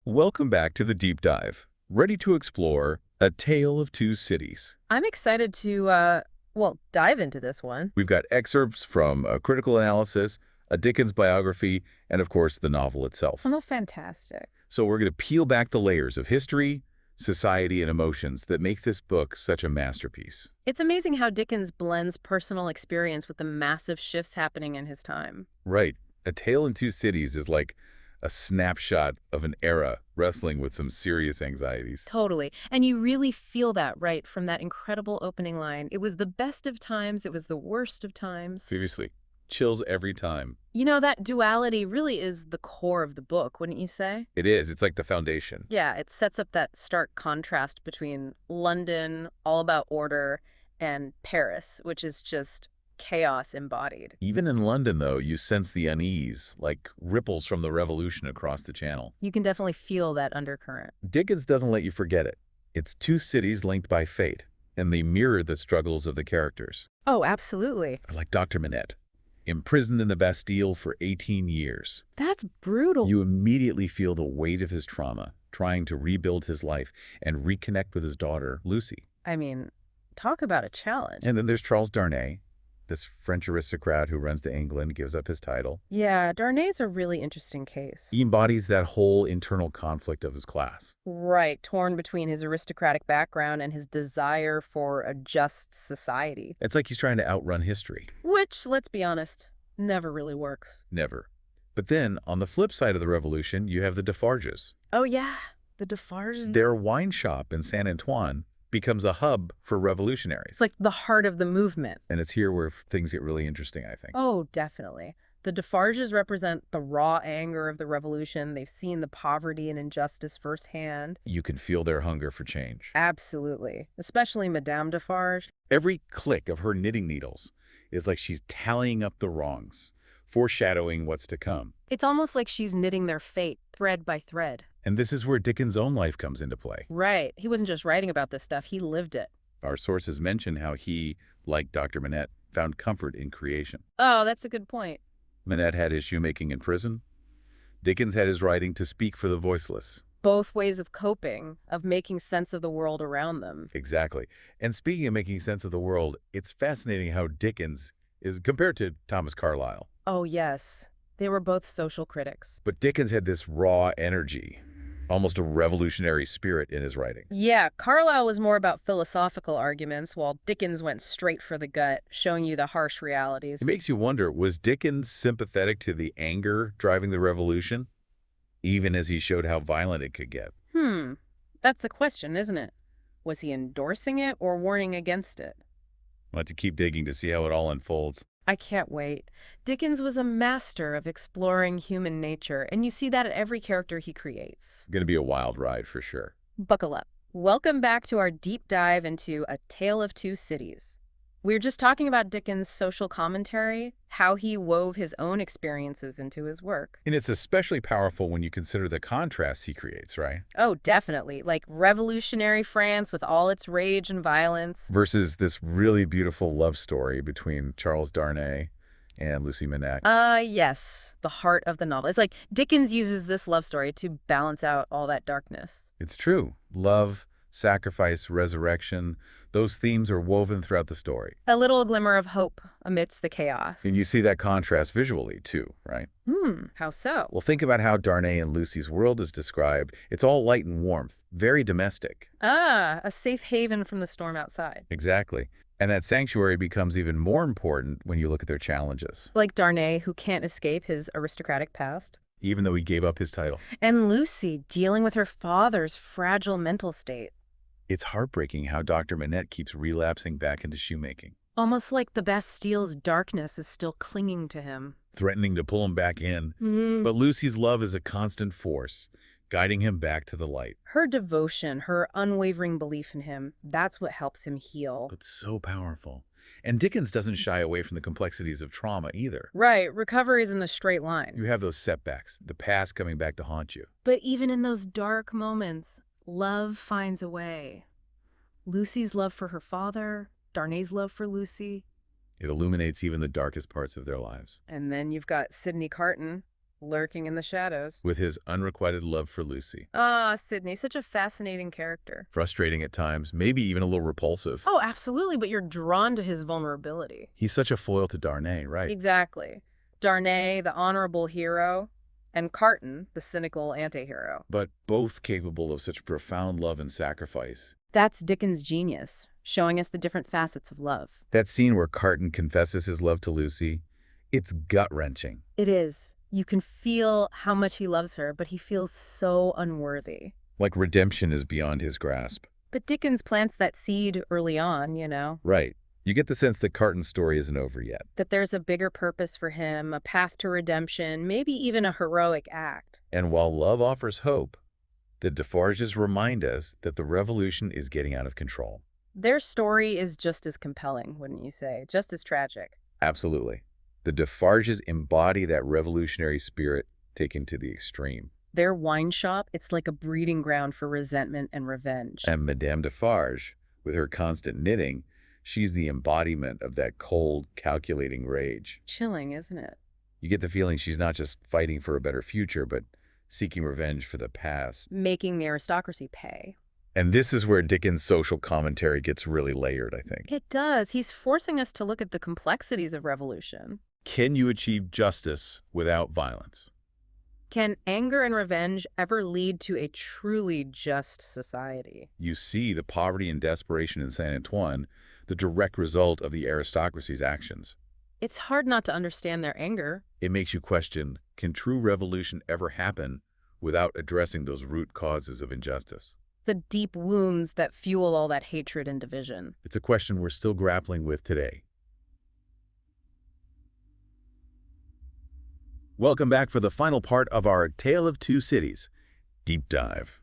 Welcome back to the deep dive, ready to explore A Tale of Two Cities. I'm excited to, dive into this one. We've got excerpts from a critical analysis, a Dickens biography, and of course the novel itself. Oh, fantastic. So we're going to peel back the layers of history, society, and emotions that make this book such a masterpiece. It's amazing how Dickens blends personal experience with the massive shifts happening in his time. Right. A Tale in Two Cities is like a snapshot of an era wrestling with some serious anxieties. Totally. And you really feel that, right, from that incredible opening line. It was the best of times, it was the worst of times. Seriously, chills every time. You know, that duality really is the core of the book, wouldn't you say? It is. It's like the foundation. Yeah, it sets up that stark contrast between London, all about order, and Paris, which is just chaos embodied. Even in London, though, you sense the unease, like ripples from the revolution across the channel. You can definitely feel that undercurrent. Dickens doesn't let you forget it. It's two cities linked by fate, and they mirror the struggles of the characters. Oh, absolutely. Like Dr. Manette, imprisoned in the Bastille for 18 years. That's brutal. You immediately feel the weight of his trauma, trying to rebuild his life and reconnect with his daughter, Lucy. I mean, talk about a challenge. And then there's Charles Darnay, this French aristocrat who runs to England, gives up his title. Yeah, Darnay's a really interesting case. He embodies that whole internal conflict of his class. Right, torn between his aristocratic background and his desire for a just society. It's like he's trying to outrun history. Which, let's be honest, never really works. Never. But then, on the flip side of the revolution, you have the Defarges. Oh yeah, the Defarges. Their wine shop in Saint Antoine becomes a hub for revolutionaries. It's like the heart of the movement. And it's here where things get really interesting, I think. Oh, definitely. The Defarges represent the raw anger of the revolution. They've seen the poverty and injustice firsthand. You can feel their hunger for change. Absolutely. Especially Madame Defarge. Every click of her knitting needles is like she's tallying up the wrongs, foreshadowing what's to come. It's almost like she's knitting their fate, thread by thread. And this is where Dickens' own life comes into play. Right. He wasn't just writing about this stuff, he lived it. Our sources mention how he, like Dr. Manette, found comfort in creation. Oh, that's a good point. Manette had his shoemaking in prison. Dickens had his writing to speak for the voiceless. Both ways of coping, of making sense of the world around them. Exactly. And speaking of making sense of the world, it's fascinating how Dickens is compared to Thomas Carlyle. Oh, yes. They were both social critics. But Dickens had this raw energy, almost a revolutionary spirit in his writing. Yeah, Carlyle was more about philosophical arguments, while Dickens went straight for the gut, showing you the harsh realities. It makes you wonder, was Dickens sympathetic to the anger driving the revolution, even as he showed how violent it could get? That's the question, isn't it? Was he endorsing it or warning against it? I'll have to keep digging to see how it all unfolds. I can't wait. Dickens was a master of exploring human nature, and you see that in every character he creates. Going to be a wild ride for sure. Buckle up. Welcome back to our deep dive into A Tale of Two Cities. We were just talking about Dickens' social commentary, how he wove his own experiences into his work. And it's especially powerful when you consider the contrasts he creates, right? Oh, definitely. Like revolutionary France with all its rage and violence. Versus this really beautiful love story between Charles Darnay and Lucy Manette. Yes, the heart of the novel. It's like Dickens uses this love story to balance out all that darkness. It's true. Love, sacrifice, resurrection, those themes are woven throughout the story. A little glimmer of hope amidst the chaos. And you see that contrast visually, too, right? How so? Well, think about how Darnay and Lucy's world is described. It's all light and warmth, very domestic. Ah, a safe haven from the storm outside. Exactly. And that sanctuary becomes even more important when you look at their challenges. Like Darnay, who can't escape his aristocratic past. Even though he gave up his title. And Lucy, dealing with her father's fragile mental state. It's heartbreaking how Dr. Manette keeps relapsing back into shoemaking. Almost like the Bastille's darkness is still clinging to him. Threatening to pull him back in. But Lucy's love is a constant force, guiding him back to the light. Her devotion, her unwavering belief in him, that's what helps him heal. It's so powerful. And Dickens doesn't shy away from the complexities of trauma either. Right, recovery isn't a straight line. You have those setbacks, the past coming back to haunt you. But even in those dark moments, love finds a way. Lucy's love for her father, Darnay's love for Lucy. It illuminates even the darkest parts of their lives. And then you've got Sidney Carton, Lurking in the shadows. with his unrequited love for Lucy. Ah, Sydney, such a fascinating character. Frustrating at times, maybe even a little repulsive. Oh, absolutely, but you're drawn to his vulnerability. He's such a foil to Darnay, right? Exactly. Darnay, the honorable hero, and Carton, the cynical anti-hero. But both capable of such profound love and sacrifice. That's Dickens' genius, showing us the different facets of love. That scene where Carton confesses his love to Lucy, it's gut-wrenching. It is. You can feel how much he loves her, but he feels so unworthy. Like redemption is beyond his grasp. But Dickens plants that seed early on, Right. You get the sense that Carton's story isn't over yet. that there's a bigger purpose for him, a path to redemption, maybe even a heroic act. And while love offers hope, the Defarges remind us that the revolution is getting out of control. Their story is just as compelling, wouldn't you say? Just as tragic. Absolutely. The Defarges embody that revolutionary spirit taken to the extreme. Their wine shop, it's like a breeding ground for resentment and revenge. And Madame Defarge, with her constant knitting, she's the embodiment of that cold, calculating rage. Chilling, isn't it? You get the feeling she's not just fighting for a better future, but seeking revenge for the past. Making the aristocracy pay. And this is where Dickens' social commentary gets really layered, I think. It does. He's forcing us to look at the complexities of revolution. Can you achieve justice without violence? Can anger and revenge ever lead to a truly just society? You see the poverty and desperation in Saint Antoine, the direct result of the aristocracy's actions. It's hard not to understand their anger. It makes you question, can true revolution ever happen without addressing those root causes of injustice? The deep wounds that fuel all that hatred and division. It's a question we're still grappling with today. Welcome back for the final part of our Tale of Two Cities deep dive.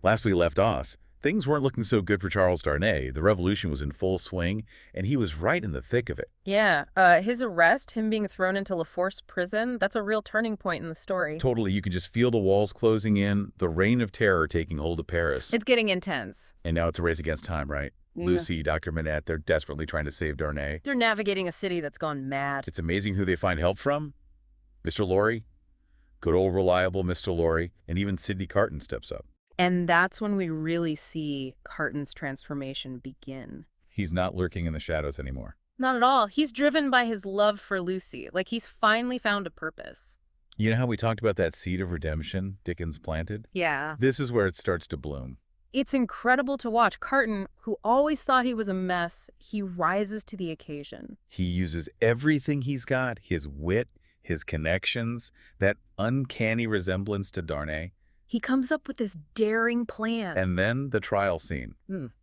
Last we left off, things weren't looking so good for Charles Darnay. The revolution was in full swing, and he was right in the thick of it. Yeah, his arrest, him being thrown into La Force prison, that's a real turning point in the story. Totally, you could just feel the walls closing in, the reign of terror taking hold of Paris. It's getting intense. And now it's a race against time, right? Yeah. Lucy, Dr. Manette, they're desperately trying to save Darnay. They're navigating a city that's gone mad. It's amazing who they find help from. Mr. Lorry, good old reliable Mr. Lorry, and even Sidney Carton steps up. And that's when we really see Carton's transformation begin. He's not lurking in the shadows anymore. Not at all. He's driven by his love for Lucy. Like he's finally found a purpose. You know how we talked about that seed of redemption Dickens planted? Yeah. This is where it starts to bloom. It's incredible to watch. Carton, who always thought he was a mess, he rises to the occasion. He uses everything he's got, his wit, his connections, that uncanny resemblance to Darnay. He comes up with this daring plan. And then the trial scene.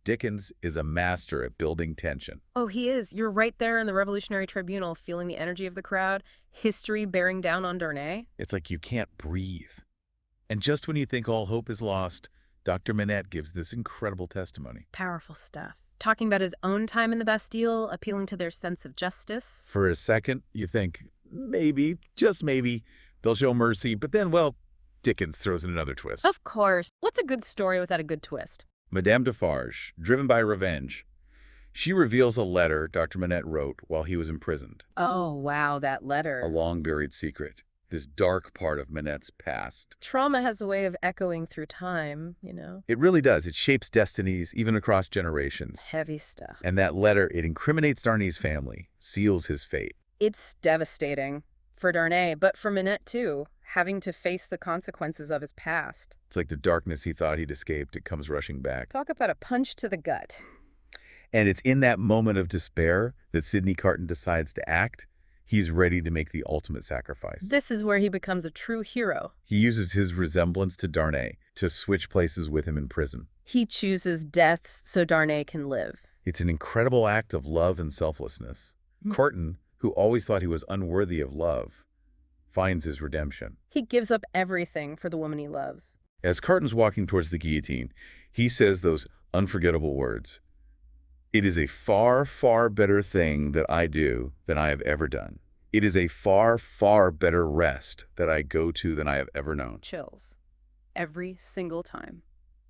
Dickens is a master at building tension. Oh, he is. You're right there in the Revolutionary Tribunal, feeling the energy of the crowd, history bearing down on Darnay. It's like you can't breathe. And just when you think all hope is lost, Dr. Manette gives this incredible testimony. Powerful stuff. Talking about his own time in the Bastille, appealing to their sense of justice. For a second, you think, maybe, just maybe, they'll show mercy, but then, well, Dickens throws in another twist. Of course. What's a good story without a good twist? Madame Defarge, driven by revenge, she reveals a letter Dr. Manette wrote while he was imprisoned. Oh, wow, that letter. A long-buried secret. This dark part of Manette's past. Trauma has a way of echoing through time, It really does. It shapes destinies, even across generations. Heavy stuff. And that letter, it incriminates Darnay's family, seals his fate. It's devastating for Darnay, but for Manette too, having to face the consequences of his past. It's like the darkness he thought he'd escaped, it comes rushing back. Talk about a punch to the gut. And it's in that moment of despair that Sidney Carton decides to act. He's ready to make the ultimate sacrifice. This is where he becomes a true hero. He uses his resemblance to Darnay to switch places with him in prison. He chooses death so Darnay can live. It's an incredible act of love and selflessness. Carton, who always thought he was unworthy of love, finds his redemption. He gives up everything for the woman he loves. As Carton's walking towards the guillotine, he says those unforgettable words. It is a far, far better thing that I do than I have ever done. It is a far, far better rest that I go to than I have ever known. Chills. Every single time.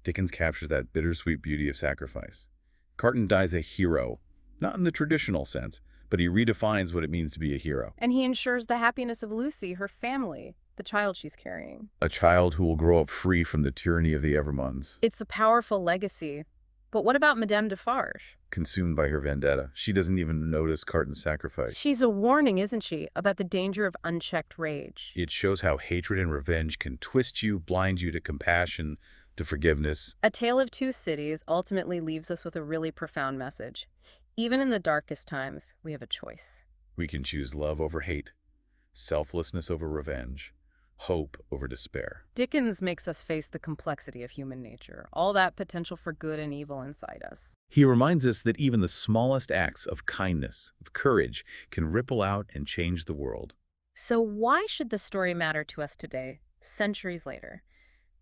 Dickens captures that bittersweet beauty of sacrifice. Carton dies a hero, not in the traditional sense, but he redefines what it means to be a hero. And he ensures the happiness of Lucy, her family. the child she's carrying. A child who will grow up free from the tyranny of the Evermonds. It's a powerful legacy. But what about Madame Defarge? Consumed by her vendetta. She doesn't even notice Carton's sacrifice. She's a warning, isn't she, about the danger of unchecked rage. It shows how hatred and revenge can twist you, blind you to compassion, to forgiveness. A Tale of Two Cities ultimately leaves us with a really profound message. Even in the darkest times, we have a choice. We can choose love over hate, selflessness over revenge, hope over despair. Dickens makes us face the complexity of human nature, all that potential for good and evil inside us. He reminds us that even the smallest acts of kindness, of courage, can ripple out and change the world. So why should the story matter to us today, centuries later?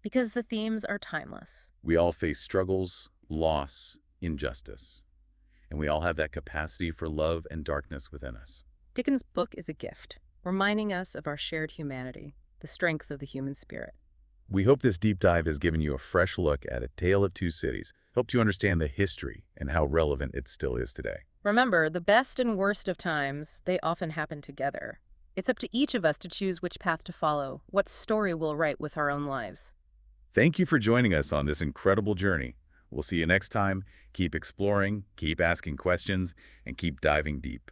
Because the themes are timeless. We all face struggles, loss, injustice, and we all have that capacity for love and darkness within us. Dickens' book is a gift, reminding us of our shared humanity, the strength of the human spirit. We hope this deep dive has given you a fresh look at A Tale of Two Cities, helped you understand the history and how relevant it still is today. Remember, the best and worst of times, they often happen together. It's up to each of us to choose which path to follow, what story we'll write with our own lives. Thank you for joining us on this incredible journey. We'll see you next time. Keep exploring, keep asking questions, and keep diving deep.